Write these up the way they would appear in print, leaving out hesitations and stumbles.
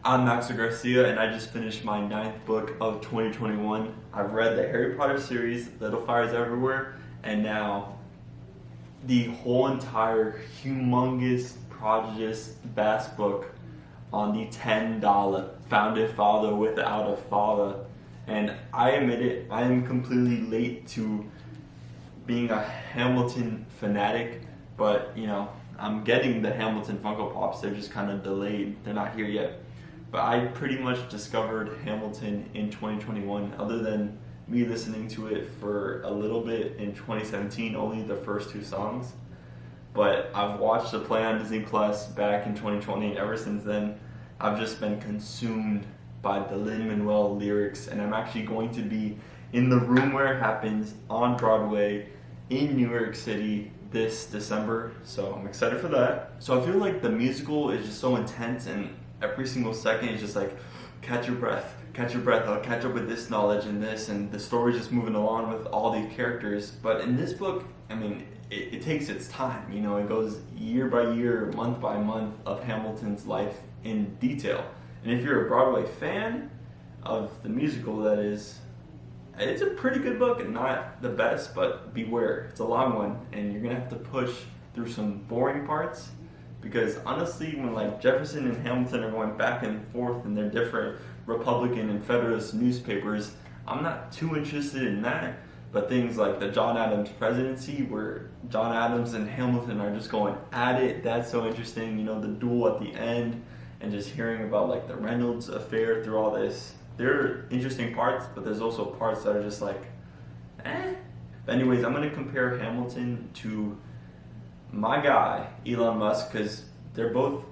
I'm Max Garcia, and I just finished my 9th book of 2021. I've read the Harry Potter series, Little Fires Everywhere, and now the whole entire humongous, prodigious, vast book on the $10 Founded Father Without a Father. And I admit it, I am completely late to being a Hamilton fanatic, but I'm getting the Hamilton Funko Pops. They're just kind of delayed. They're not here yet. But I pretty much discovered Hamilton in 2021, other than me listening to it for a little bit in 2017, only the first 2 songs. But I've watched the play on Disney Plus back in 2020, and ever since then, I've just been consumed by the Lin-Manuel lyrics, and I'm actually going to be in the room where it happens on Broadway in New York City this December, so I'm excited for that. So I feel like the musical is just so intense, and every single second is just like, catch your breath, I'll catch up with this knowledge and this, and the story's just moving along with all these characters. But in this book, I mean, it takes its time, it goes year by year, month by month of Hamilton's life in detail. And if you're a Broadway fan of the musical, that is, it's a pretty good book, not the best, but beware, it's a long one, and you're gonna have to push through some boring parts, because honestly, when like Jefferson and Hamilton are going back and forth in their different Republican and Federalist newspapers, I'm not too interested in that. But things like the John Adams presidency, where John Adams and Hamilton are just going at it, that's so interesting. The duel at the end, and just hearing about like the Reynolds affair through all this. There are interesting parts, but there's also parts that are just like, eh. But anyways, I'm gonna compare Hamilton to my guy, Elon Musk, because they're both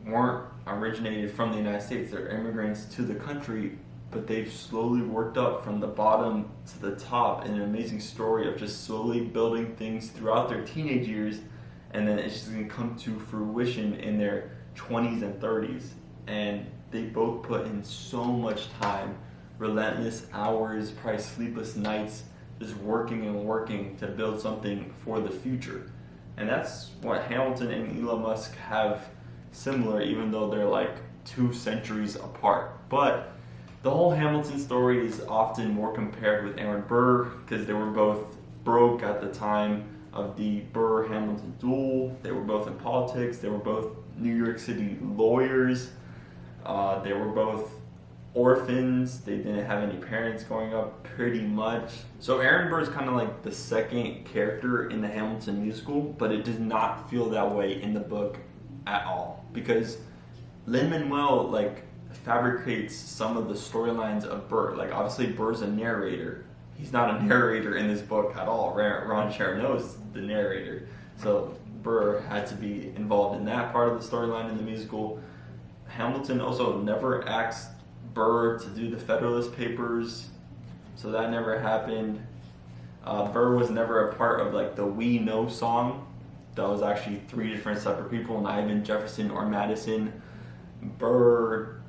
weren't originated from the United States. They're immigrants to the country, but they've slowly worked up from the bottom to the top in an amazing story of just slowly building things throughout their teenage years, and then it's just gonna come to fruition in their 20s and 30s. And they both put in so much time, relentless hours, probably sleepless nights, just working and working to build something for the future. And that's what Hamilton and Elon Musk have similar, even though they're like 2 centuries apart. But the whole Hamilton story is often more compared with Aaron Burr, because they were both broke at the time of the Burr-Hamilton duel. They were both in politics. They were both New York City lawyers. They were both orphans. They didn't have any parents growing up, pretty much. So Aaron Burr is kind of like the second character in the Hamilton musical, but it does not feel that way in the book at all, because Lin-Manuel like fabricates some of the storylines of Burr. Like obviously Burr's a narrator. He's not a narrator in this book at all. Ron Chernow is the narrator. So Burr had to be involved in that part of the storyline in the musical. Hamilton also never asked Burr to do the Federalist Papers, so that never happened. Burr was never a part of like the We Know song. That was actually 3 different separate people, not even Jefferson or Madison. Burr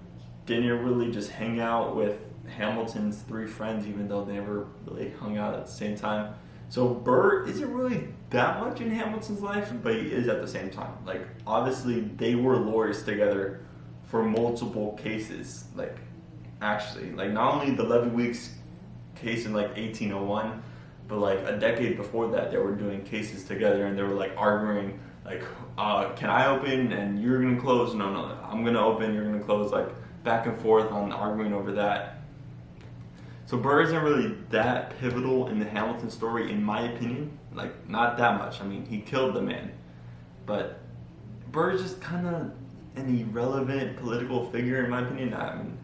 didn't really just hang out with Hamilton's 3 friends, even though they never really hung out at the same time. So Burr isn't really that much in Hamilton's life, but he is at the same time. Like obviously they were lawyers together for multiple cases. Like actually, like not only the Levy Weeks case in like 1801, but like a decade before that they were doing cases together, and they were like arguing like, can I open and you're gonna close? No, I'm gonna open, you're gonna close, like back and forth on arguing over that. So Burr isn't really that pivotal in the Hamilton story, in my opinion. Like not that much. I mean, he killed the man, but Burr is just kind of an irrelevant political figure, in my opinion. I mean,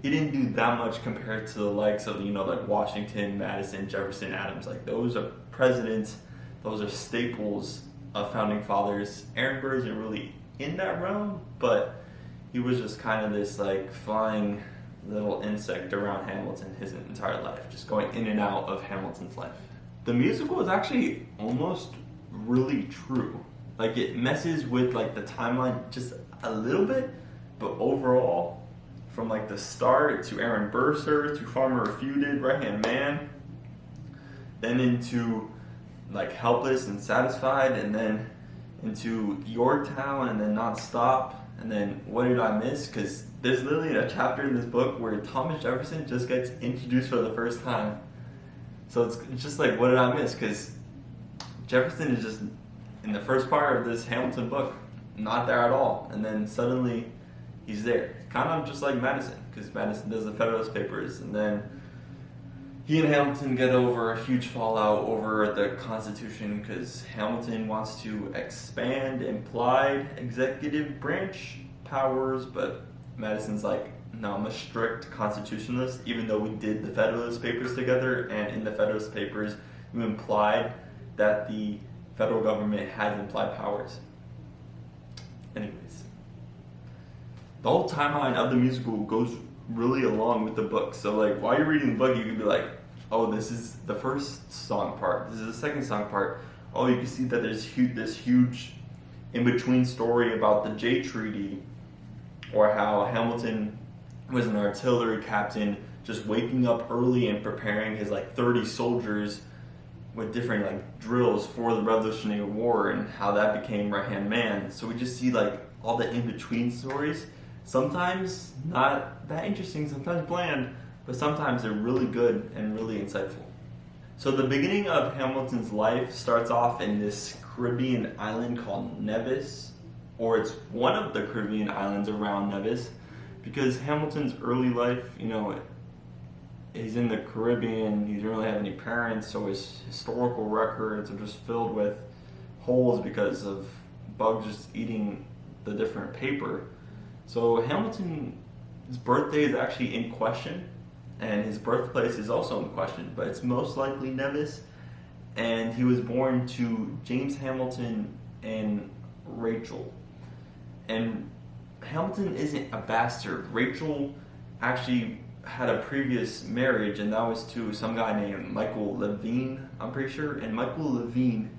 he didn't do that much compared to the likes of like Washington, Madison, Jefferson, Adams. Like those are presidents, those are staples of founding fathers. Aaron Burr isn't really in that realm, but he was just kind of this like flying little insect around Hamilton his entire life, just going in and out of Hamilton's life. The musical is actually almost really true. Like it messes with like the timeline just a little bit, but overall, from like the start to Aaron Burr to Farmer Refuted, Right Hand Man, then into like Helpless and Satisfied, and then into Yorktown, and then Non-Stop, And then what did I miss? Because there's literally a chapter in this book where Thomas Jefferson just gets introduced for the first time. So it's just like, what did I miss? Because Jefferson is just in the first part of this Hamilton book, not there at all. And then suddenly he's there. Kind of just like Madison, because Madison does the Federalist Papers. And then he and Hamilton get over a huge fallout over the Constitution because Hamilton wants to expand implied executive branch powers, but Madison's like, no, I'm a strict constitutionalist, even though we did the Federalist Papers together, and in the Federalist Papers we implied that the federal government has implied powers. Anyways, the whole timeline of the musical goes really along with the book. So like, while you're reading the book, you can be like, oh, this is the first song part, this is the second song part. Oh, you can see that there's this huge in-between story about the Jay Treaty, or how Hamilton was an artillery captain just waking up early and preparing his like 30 soldiers with different like drills for the Revolutionary War, and how that became right-hand man. So we just see like all the in-between stories, sometimes not that interesting, sometimes bland, but sometimes they're really good and really insightful. So the beginning of Hamilton's life starts off in this Caribbean island called Nevis, or it's one of the Caribbean islands around Nevis, because Hamilton's early life, he's in the Caribbean, he didn't really have any parents, so his historical records are just filled with holes because of bugs just eating the different paper. So Hamilton's birthday is actually in question, and his birthplace is also in question, but it's most likely Nevis, and he was born to James Hamilton and Rachel. And Hamilton isn't a bastard. Rachel actually had a previous marriage, and that was to some guy named Michael Levine, I'm pretty sure. And Michael Levine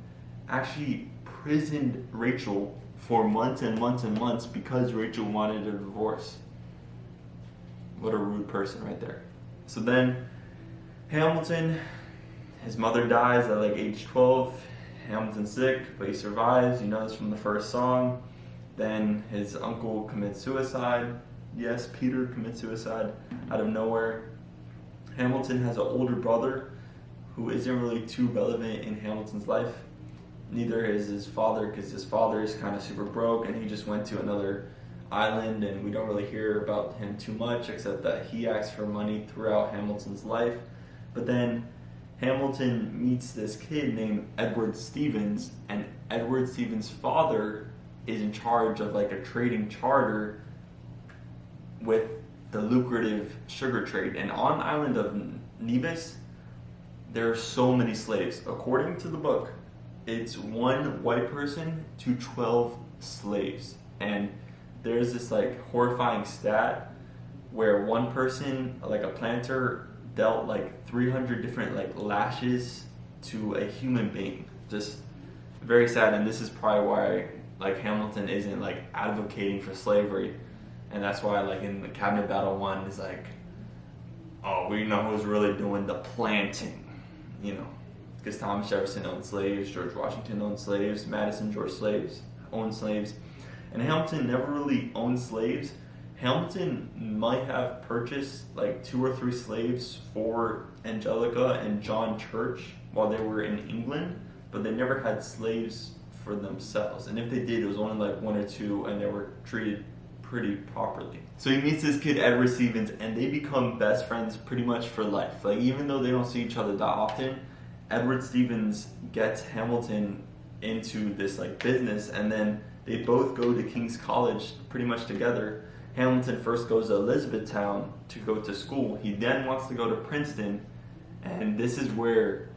actually prisoned Rachel for months and months and months because Rachel wanted a divorce. What a rude person right there. So then Hamilton, his mother dies at like age 12. Hamilton's sick, but he survives. You know this from the first song. Then his uncle commits suicide. Yes, Peter commits suicide out of nowhere. Hamilton has an older brother who isn't really too relevant in Hamilton's life. Neither is his father, because his father is kind of super broke and he just went to another island, and we don't really hear about him too much except that he asks for money throughout Hamilton's life. But then Hamilton meets this kid named Edward Stevens, and Edward Stevens' father is in charge of like a trading charter with the lucrative sugar trade. And on the island of Nevis, there are so many slaves. According to the book, it's one white person to 12 slaves. And there's this like horrifying stat where one person, like a planter, dealt like 300 different like lashes to a human being. Just very sad. And this is probably why like Hamilton isn't like advocating for slavery, and that's why like in the Cabinet Battle 1 is like, oh, we know who's really doing the planting, because Thomas Jefferson owned slaves, George Washington owned slaves, Madison, George owned slaves, and Hamilton never really owned slaves. Hamilton might have purchased like 2 or 3 slaves for Angelica and John Church while they were in England, but they never had slaves for themselves. And if they did, it was only like 1 or 2, and they were treated pretty properly. So he meets this kid, Edward Stevens, and they become best friends pretty much for life. Like, even though they don't see each other that often, Edward Stevens gets Hamilton into this like business, and then they both go to King's College pretty much together. Hamilton first goes to Elizabethtown to go to school. He then wants to go to Princeton, and this is where,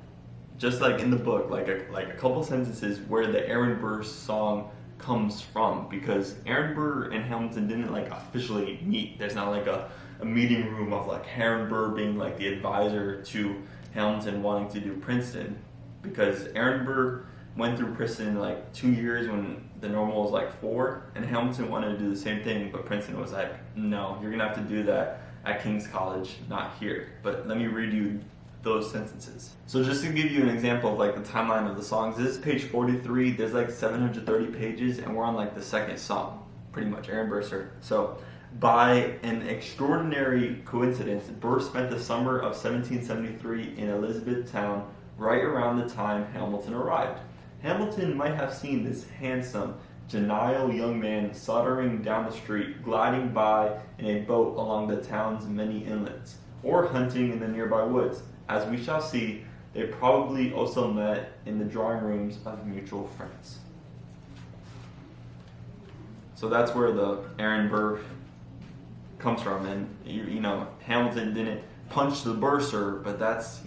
just like in the book, like a couple sentences where the Aaron Burr song comes from, because Aaron Burr and Hamilton didn't like officially meet. There's not like a meeting room of like Aaron Burr being like the advisor to Hamilton wanting to do Princeton, because Aaron Burr went through Princeton in like 2 years when the normal was like 4, and Hamilton wanted to do the same thing, but Princeton was like, no, you're gonna have to do that at King's College, not here. But let me read you those sentences. So just to give you an example of like the timeline of the songs, this is page 43. There's like 730 pages, and we're on like the second song. pretty much, Aaron Burr, sir. So, by an extraordinary coincidence, Burr spent the summer of 1773 in Elizabethtown, right around the time Hamilton arrived. Hamilton might have seen this handsome, genial young man sauntering down the street, gliding by in a boat along the town's many inlets, or hunting in the nearby woods. As we shall see, they probably also met in the drawing rooms of mutual friends. So that's where the Aaron Burr comes from. And, Hamilton didn't punch the bursar, but that's,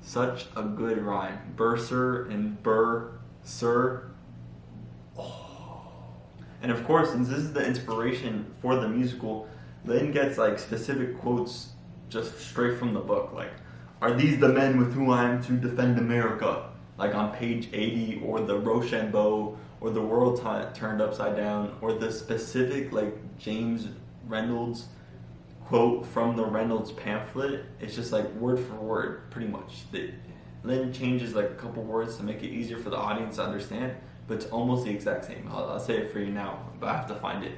such a good rhyme. Bursar and Burr-sir. Oh. And of course, since this is the inspiration for the musical, Lynn gets specific quotes just straight from the book. Like, are these the men with whom I am to defend America? Like on page 80, or the Rochambeau, or the world turned upside down, or the specific James Reynolds quote from the Reynolds pamphlet. It's just word for word, pretty much. Lynn changes a couple words to make it easier for the audience to understand, but it's almost the exact same. I'll say it for you now, but I have to find it.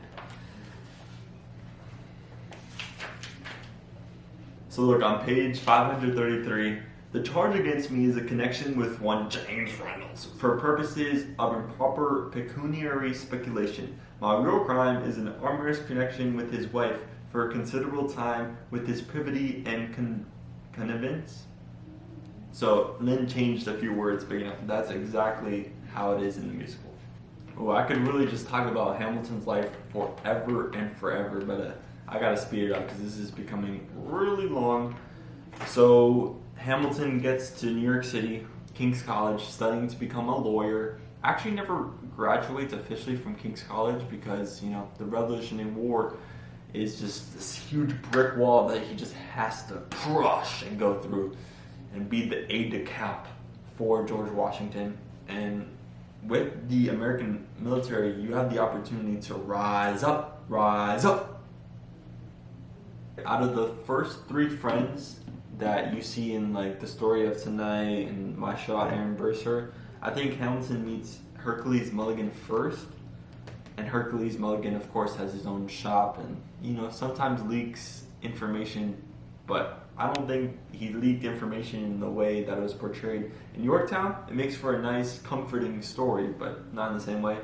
So look, on page 533, the charge against me is a connection with one James Reynolds for purposes of improper pecuniary speculation. My real crime is an amorous connection with his wife for a considerable time with his privity and connivance. So Lynn changed a few words, but that's exactly how it is in the musical. Well, I could really just talk about Hamilton's life forever and forever, but I gotta speed it up because this is becoming really long. So Hamilton gets to New York City, King's College, studying to become a lawyer. Actually never graduates officially from King's College because, the Revolutionary War is just this huge brick wall that he just has to crush and go through and be the aide-de-camp for George Washington. And with the American military, you have the opportunity to rise up, rise up. Out of the first three friends that you see in the story of tonight and my shot, Aaron Burr, I think Hamilton meets Hercules Mulligan first. And Hercules Mulligan, of course, has his own shop and, sometimes leaks information, but I don't think he leaked information in the way that it was portrayed in Yorktown. It makes for a nice, comforting story, but not in the same way.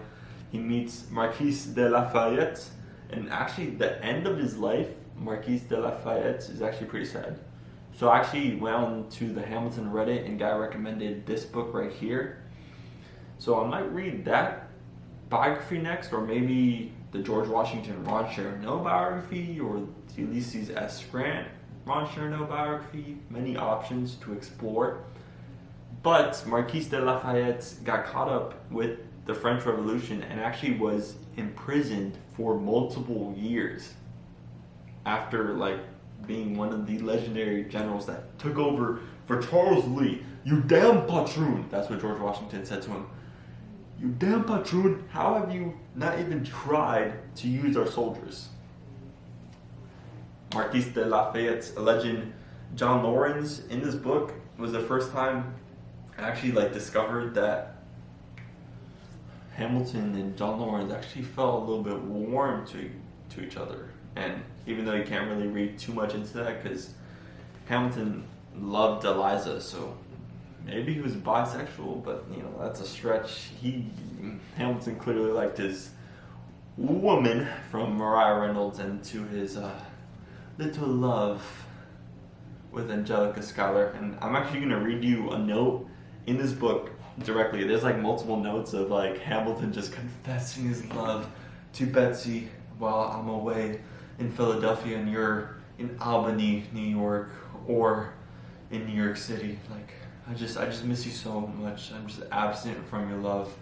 He meets Marquis de Lafayette, and actually the end of his life, Marquis de Lafayette, is actually pretty sad. So I actually went on to the Hamilton Reddit and guy recommended this book right here. So I might read that biography next, or maybe the George Washington Ron Chernow biography, or the Ulysses S. Grant Ron Chernow biography. Many options to explore. But Marquis de Lafayette got caught up with the French Revolution and actually was imprisoned for multiple years after being one of the legendary generals that took over for Charles Lee. You damn patroon! That's what George Washington said to him. You damn patroon, how have you not even tried to use our soldiers? Marquis de Lafayette's legend, John Laurens, in this book was the first time I actually discovered that Hamilton and John Laurens actually felt a little bit warm to each other. And even though you can't really read too much into that because Hamilton loved Eliza, so maybe he was bisexual, but that's a stretch. Hamilton clearly liked his woman from Mariah Reynolds and to his little love with Angelica Schuyler. And I'm actually going to read you a note in this book directly. There's multiple notes of Hamilton just confessing his love to Betsy while I'm away in Philadelphia and you're in Albany, New York, or in New York City. I just miss you so much. I'm just absent from your love.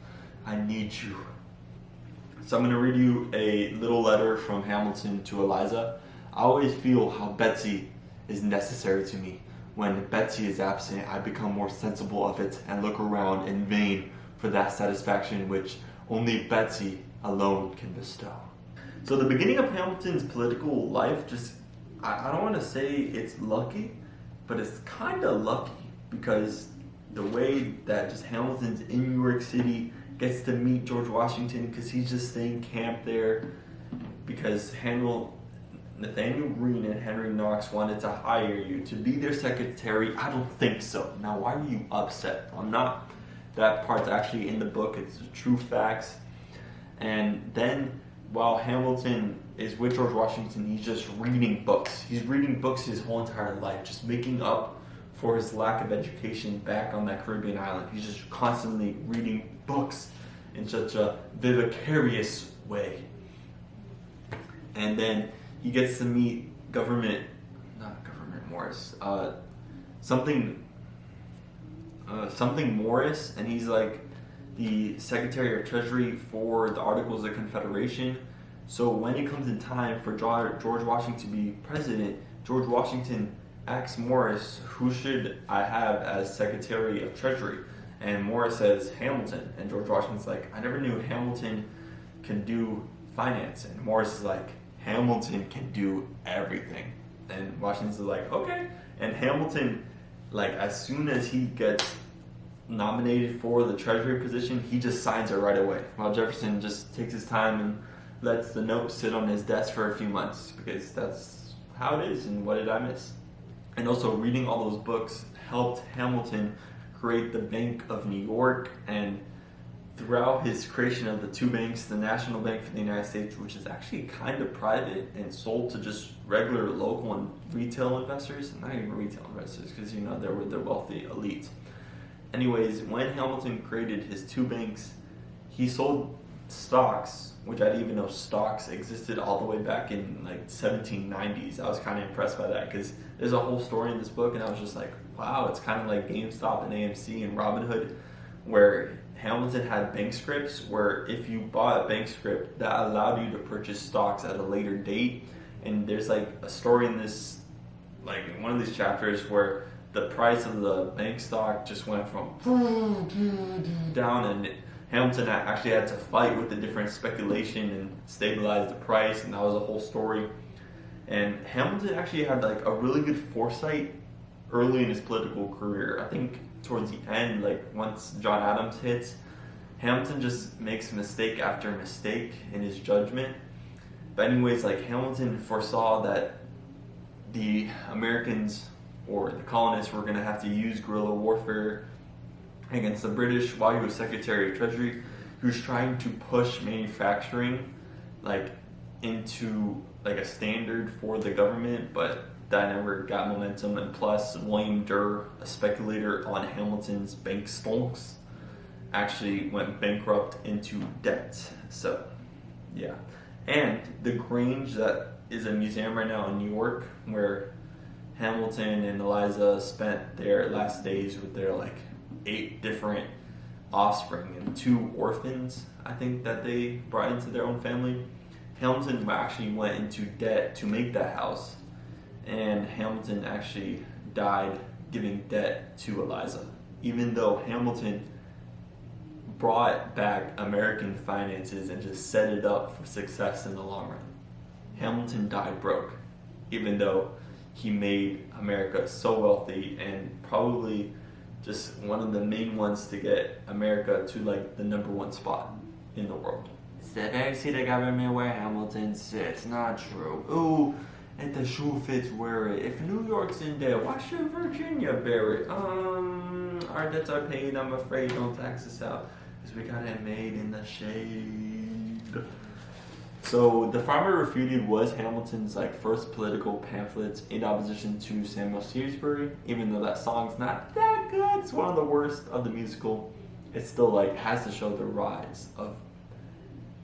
I need you. So I'm going to read you a little letter from Hamilton to Eliza. I always feel how Betsy is necessary to me. When Betsy is absent, I become more sensible of it and look around in vain for that satisfaction which only Betsy alone can bestow. So the beginning of Hamilton's political life, I don't want to say it's lucky, but it's kind of lucky because the way that just Hamilton's in New York City gets to meet George Washington because he's just staying camp there because Nathaniel Greene and Henry Knox wanted to hire you to be their secretary. I don't think so. Now, why were you upset? I'm not. That part's actually in the book. It's the true facts. And then while Hamilton is with George Washington, he's just reading books. He's reading books his whole entire life, just making up for his lack of education back on that Caribbean island. He's just constantly reading books in such a viviparous way. And then he gets to meet something Morris, and he's like the Secretary of Treasury for the Articles of Confederation. So when it comes in time for George Washington to be president, George Washington asks Morris, who should I have as Secretary of Treasury? And Morris says Hamilton, and George Washington's like, I never knew Hamilton can do finance. And Morris is like, Hamilton can do everything. And Washington's like, okay. And Hamilton, like, as soon as he gets nominated for the Treasury position, he just signs it right away. While Jefferson just takes his time and lets the note sit on his desk for a few months, because that's how it is, and what did I miss? And also, reading all those books helped Hamilton create the Bank of New York, and throughout his creation of the two banks, the National Bank for the United States, which is actually kind of private and sold to just regular local and retail investors, not even retail investors, because they were the wealthy elite. Anyways, when Hamilton created his two banks, he sold stocks, which I didn't even know stocks existed all the way back in like 1790s. I was kind of impressed by that because there's a whole story in this book, and I was just like, wow, it's kind of like GameStop and AMC and Robinhood, where Hamilton had bank scripts where if you bought a bank script, that allowed you to purchase stocks at a later date. And there's like a story in this, like in one of these chapters, where the price of the bank stock just went from down, and Hamilton actually had to fight with the different speculation and stabilize the price, and that was a whole story. And Hamilton actually had like a really good foresight early in his political career. I think towards the end, like once John Adams hits, Hamilton just makes mistake after mistake in his judgment. But anyways, like Hamilton foresaw that the Americans or the colonists were going to have to use guerrilla warfare against the British while he was Secretary of Treasury. He was trying to push manufacturing like into like a standard for the government, but that never got momentum. And plus, William Durr, a speculator on Hamilton's bank stocks, actually went bankrupt into debt. So, yeah. And the Grange that is a museum right now in New York, where Hamilton and Eliza spent their last days with their like 8 different offspring and 2 orphans, I think, that they brought into their own family. Hamilton actually went into debt to make that house, and Hamilton actually died giving debt to Eliza, even though Hamilton brought back American finances and just set it up for success in the long run. Hamilton died broke, even though he made America so wealthy, and probably just one of the main ones to get America to like the #1 spot in the world. It's the very seat of government where Hamilton sits. Not true. Ooh, if the shoe fits, wear it. If New York's in there, why should Virginia bear it? Our debts are paid, I'm afraid, don't tax us out, because we got it made in the shade. So The Farmer Refuted was Hamilton's like first political pamphlet in opposition to Samuel Shrewsbury. Even though that song's not that good, it's one of the worst of the musical, it still like has to show the rise of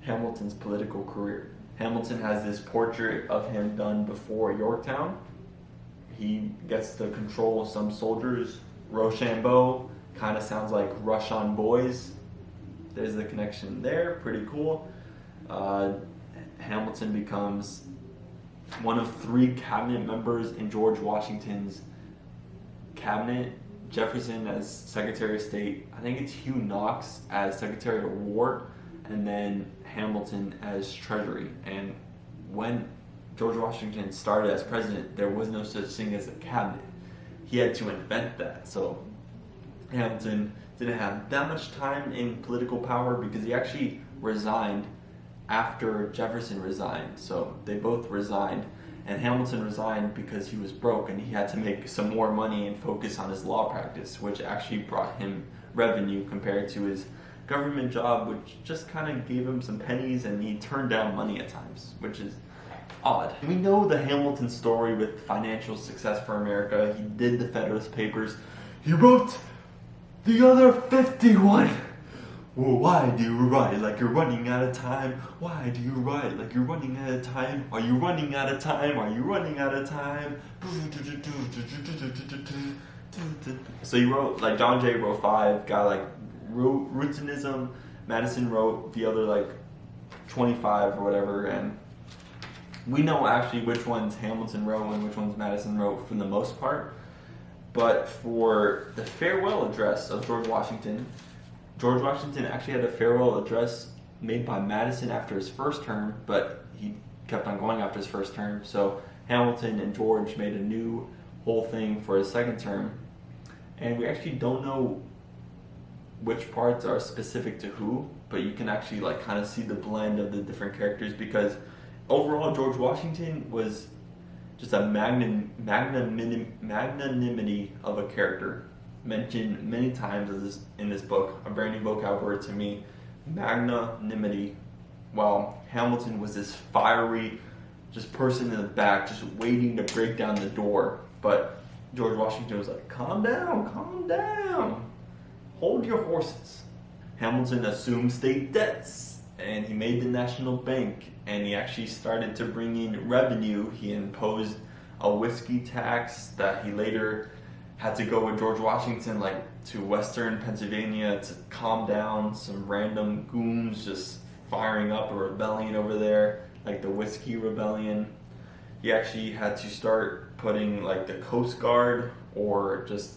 Hamilton's political career. Hamilton has this portrait of him done before Yorktown. He gets to control some soldiers. Rochambeau kind of sounds like Rush on Boys. There's the connection there, pretty cool. Hamilton becomes one of 3 cabinet members in George Washington's cabinet. Jefferson as Secretary of State. I think it's Hugh Knox as Secretary of War, and then Hamilton as Treasury. And when George Washington started as president, there was no such thing as a cabinet. He had to invent that. So Hamilton didn't have that much time in political power because he actually resigned after Jefferson resigned. So they both resigned, and Hamilton resigned because he was broke and he had to make some more money and focus on his law practice, which actually brought him revenue compared to his government job, which just kind of gave him some pennies, and he turned down money at times, which is odd. We know the Hamilton story with financial success for America. He did the Federalist Papers. He wrote the other 51. Well, why do you write like you're running out of time? Why do you write like you're running out of time? Are you running out of time? Are you running out of time? So he wrote, like John Jay wrote 5, got like routinism. Madison wrote the other like 25 or whatever, and we know actually which ones Hamilton wrote and which ones Madison wrote for the most part. But for the farewell address of George Washington actually had a farewell address made by Madison after his first term, but he kept on going after his first term. So Hamilton and George made a new whole thing for his second term. And we actually don't know which parts are specific to who, but you can actually like kind of see the blend of the different characters, because overall George Washington was just a magnanimity of a character, mentioned many times in this book, a brand new vocab word to me, magnanimity, while Hamilton was this fiery just person in the back just waiting to break down the door. But George Washington was like, calm down, hold your horses. Hamilton assumed state debts, and he made the national bank, and he actually started to bring in revenue. He imposed a whiskey tax that he later had to go with George Washington like to western Pennsylvania to calm down some random goons just firing up a rebellion over there, like the Whiskey Rebellion. He actually had to start putting like the Coast Guard or just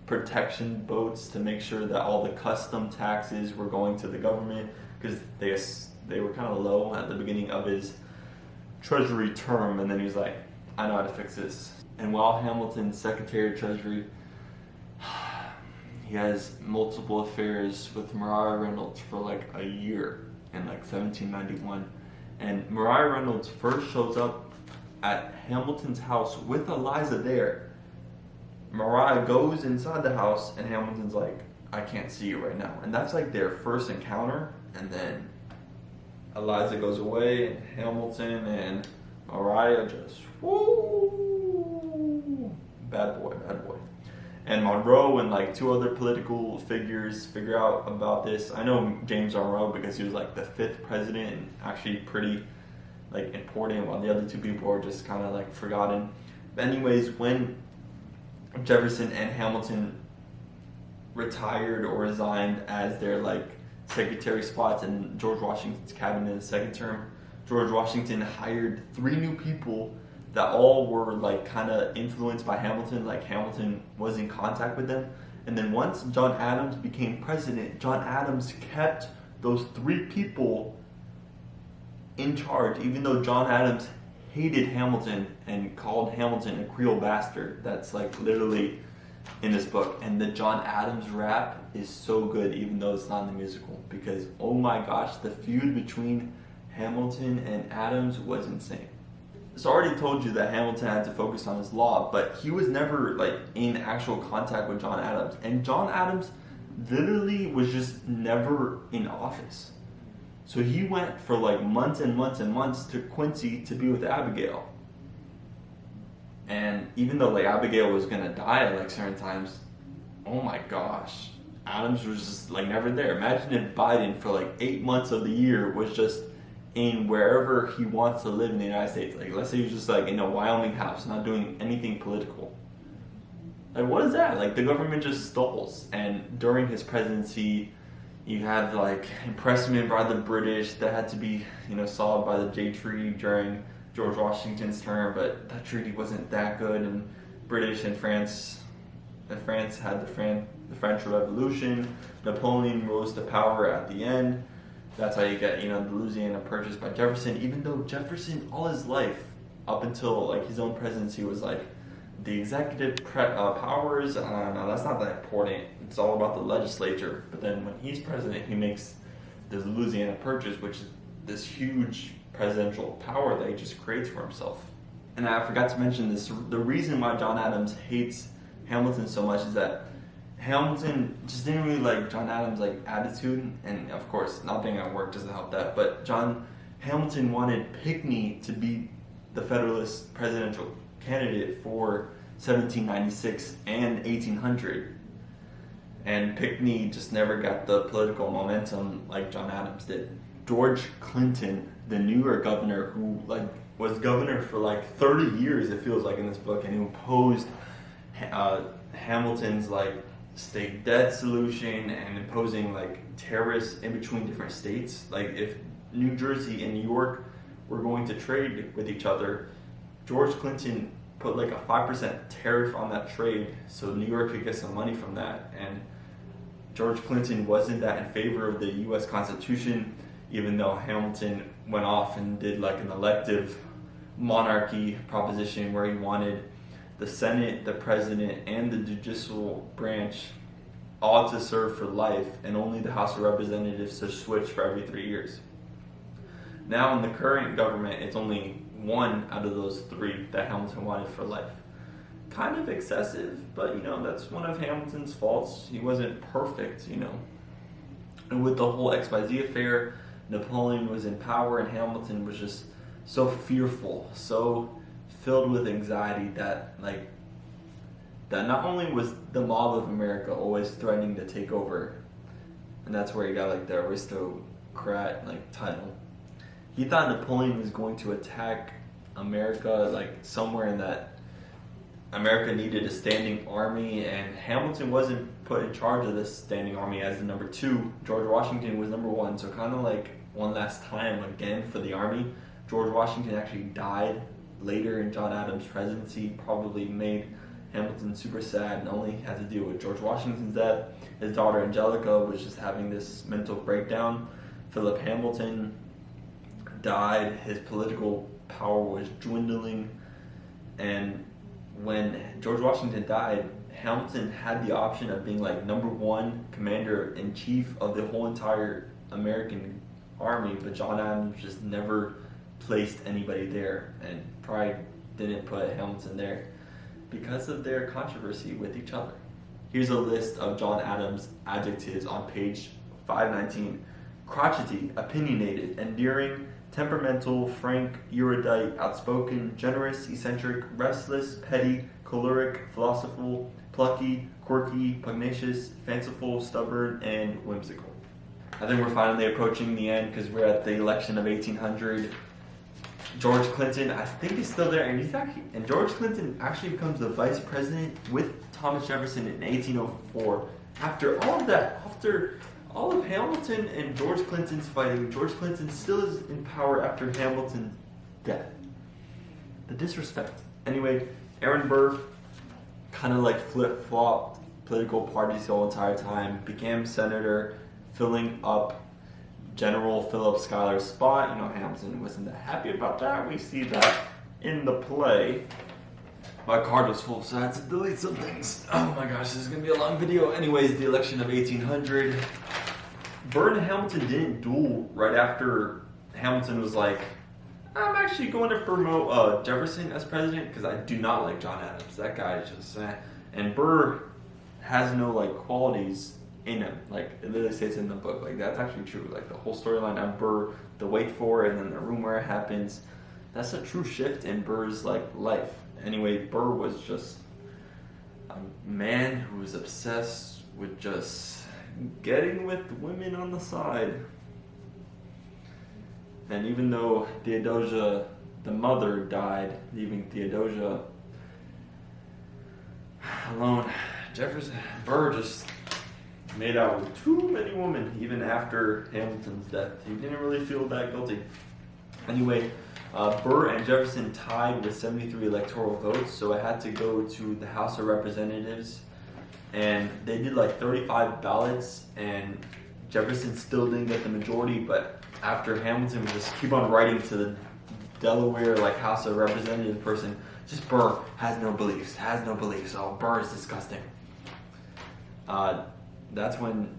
protection boats to make sure that all the custom taxes were going to the government, because they were kind of low at the beginning of his Treasury term, and then he was like, I know how to fix this. And while Hamilton's Secretary of Treasury, he has multiple affairs with Maria Reynolds for like a year in like 1791. And Maria Reynolds first shows up at Hamilton's house with Eliza there. Maria goes inside the house and Hamilton's like, I can't see you right now. And that's like their first encounter. And then Eliza goes away, and Hamilton and Maria just, woo, bad boy. And Monroe and like 2 other political figures figure out about this. I know James Monroe because he was like the 5th president and actually pretty like important, while the other 2 people are just kind of like forgotten. But anyways, when Jefferson and Hamilton retired or resigned as their like secretary spots in George Washington's cabinet in the second term, George Washington hired 3 new people that all were like kind of influenced by Hamilton, like Hamilton was in contact with them. And then once John Adams became president, John Adams kept those 3 people in charge, even though John Adams hated Hamilton and called Hamilton a Creole bastard. That's like literally in this book. And the John Adams rap is so good, even though it's not in the musical, because oh my gosh, the feud between Hamilton and Adams was insane. So I already told you that Hamilton had to focus on his law, but he was never like in actual contact with John Adams. And John Adams literally was just never in office. So he went for like months and months and months to Quincy to be with Abigail. And even though like Abigail was gonna die at like certain times, oh my gosh, Adams was just like never there. Imagine if Biden for like 8 months of the year was just in wherever he wants to live in the United States. Like let's say he was just like in a Wyoming house, not doing anything political. Like what is that? Like the government just stalls. And during his presidency, you had like impressment by the British that had to be, solved by the Jay Treaty during George Washington's term, but that treaty wasn't that good. And France had the French Revolution. Napoleon rose to power at the end. That's how you get, the Louisiana Purchase by Jefferson. Even though Jefferson, all his life, up until like his own presidency, was like the executive powers, no, that's not that important. It's all about the legislature. But then when he's president, he makes the Louisiana Purchase, which is this huge presidential power that he just creates for himself. And I forgot to mention this, the reason why John Adams hates Hamilton so much is that Hamilton just didn't really like John Adams' like attitude, and of course not being at work doesn't help that, but Hamilton wanted Pinckney to be the Federalist presidential candidate for 1796 and 1800, and Pinckney just never got the political momentum like John Adams did. George Clinton, the New York governor, who was governor for 30 years, it feels like in this book, and who opposed Hamilton's state debt solution and imposing tariffs in between different states. If New Jersey and New York were going to trade with each other, George Clinton put a 5% tariff on that trade so New York could get some money from that. And George Clinton wasn't that in favor of the US Constitution, even though Hamilton went off and did an elective monarchy proposition where he wanted the Senate, the President, and the judicial branch all to serve for life, and only the House of Representatives to switch for every 3 years. Now in the current government, it's only one out of those three that Hamilton wanted for life. Kind of excessive, but that's one of Hamilton's faults. He wasn't perfect, And with the whole XYZ affair, Napoleon was in power and Hamilton was just so fearful, so filled with anxiety that not only was the mob of America always threatening to take over, and that's where he got the aristocrat title. He thought Napoleon was going to attack America somewhere in that America needed a standing army, and Hamilton wasn't put in charge of this standing army as the number 2. George Washington was number 1, so kind of one last time again for the army. George Washington actually died later in John Adams' presidency, probably made Hamilton super sad and only had to deal with George Washington's death. His daughter Angelica was just having this mental breakdown. Philip Hamilton died, his political power was dwindling, and when George Washington died, Hamilton had the option of being number 1 commander-in-chief of the whole entire American army, but John Adams just never placed anybody there, and probably didn't put Hamilton there because of their controversy with each other. Here's a list of John Adams' adjectives on page 519. Crotchety, opinionated, endearing, temperamental, frank, erudite, outspoken, generous, eccentric, restless, petty, choleric, philosophical, plucky, quirky, pugnacious, fanciful, stubborn, and whimsical. I think we're finally approaching the end because we're at the election of 1800. George Clinton, I think, is still there, and George Clinton actually becomes the vice president with Thomas Jefferson in 1804. After all of that, after all of Hamilton and George Clinton's fighting, George Clinton still is in power after Hamilton's death. The disrespect. Anyway, Aaron Burr kind of flip-flopped political parties the whole entire time, became senator, filling up General Philip Schuyler's spot. Hamilton wasn't that happy about that. We see that in the play. My card was full, so I had to delete some things. Oh my gosh, this is going to be a long video. Anyways, the election of 1800. Burr and Hamilton didn't duel right after Hamilton was I'm actually going to promote Jefferson as president because I do not like John Adams. That guy is just... And Burr has no qualities in him. It literally says in the book. That's actually true. The whole storyline on Burr, the wait for and then the room where it happens, that's a true shift in Burr's life. Anyway, Burr was just a man who was obsessed with just getting with women on the side. And even though Theodosia, the mother, died, leaving Theodosia alone, Burr just made out with too many women, even after Hamilton's death. He didn't really feel that guilty. Anyway, Burr and Jefferson tied with 73 electoral votes, so it had to go to the House of Representatives, and they did 35 ballots, and Jefferson still didn't get the majority, but after Hamilton would just keep on writing to the Delaware like House of Representatives person, just Burr has no beliefs. Oh, Burr is disgusting. That's when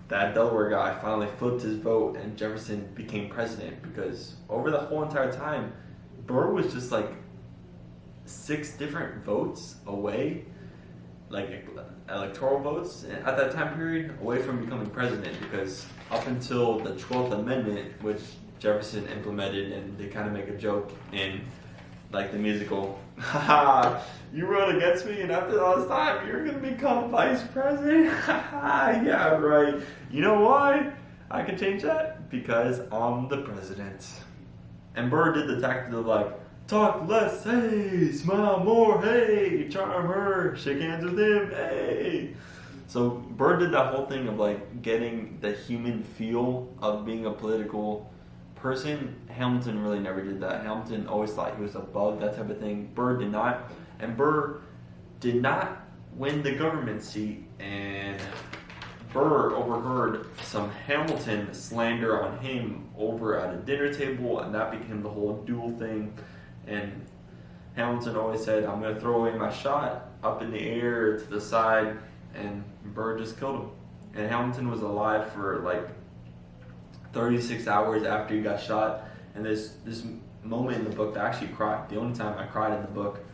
that Delaware guy finally flipped his vote and Jefferson became president, because over the whole entire time, Burr was just like 6 different votes away, like electoral votes at that time period, away from becoming president, because up until the 12th Amendment, which Jefferson implemented, and they kind of make a joke in like the musical, haha, you run against me and after all this time you're gonna become vice president. Yeah, right. You know why I can change that? Because I'm the president. And Burr did the tactic of like, talk less, hey, smile more, hey, charm her, shake hands with him, hey. So Burr did that whole thing of like getting the human feel of being a political person. Hamilton really never did that. Hamilton always thought he was above that type of thing. Burr did not. And Burr did not win the government seat, and Burr overheard some Hamilton slander on him over at a dinner table, and that became the whole duel thing. And Hamilton always said, I'm going to throw away my shot up in the air to the side, and Burr just killed him. And Hamilton was alive for like 36 hours after he got shot. And there's this moment in the book that I actually cried. The only time I cried in the book.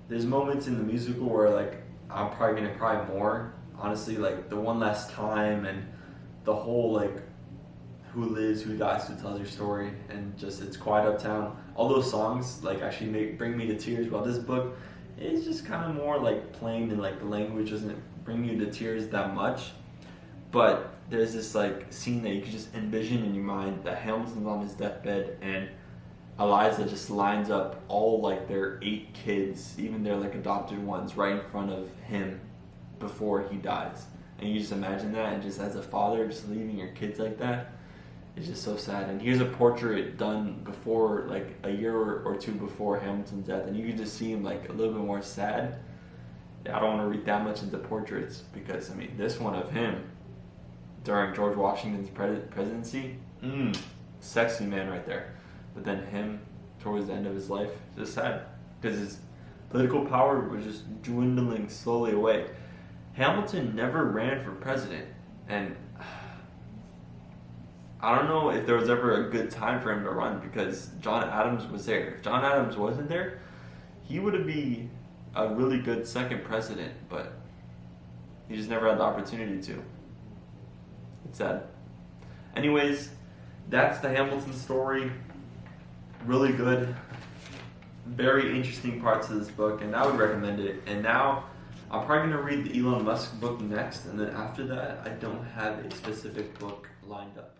There's moments in the musical where like I'm probably going to cry more. Honestly, like the One Last Time and the whole like Who Lives, Who Dies, Who Tells Your Story, and just It's Quiet Uptown. All those songs like actually bring me to tears, while this book is just kind of more like plain, and like the language doesn't bring you to tears that much. But there's this like scene that you can just envision in your mind that Hamilton's on his deathbed and Eliza just lines up all like their 8 kids, even their like adopted ones, right in front of him before he dies. And you just imagine that, and just as a father, just leaving your kids like that, it's just so sad. And here's a portrait done before, like a year or 2 before Hamilton's death, and you can just see him like a little bit more sad. I don't want to read that much into portraits, because I mean, this one of him during George Washington's presidency, sexy man right there. But then him towards the end of his life, just sad, because his political power was just dwindling slowly away. Hamilton never ran for president, and I don't know if there was ever a good time for him to run, because John Adams was there. If John Adams wasn't there, he would be a really good second president, but he just never had the opportunity to. It's sad. Anyways, that's the Hamilton story. Really good. Very interesting parts of this book, and I would recommend it. And now I'm probably going to read the Elon Musk book next, and then after that I don't have a specific book lined up.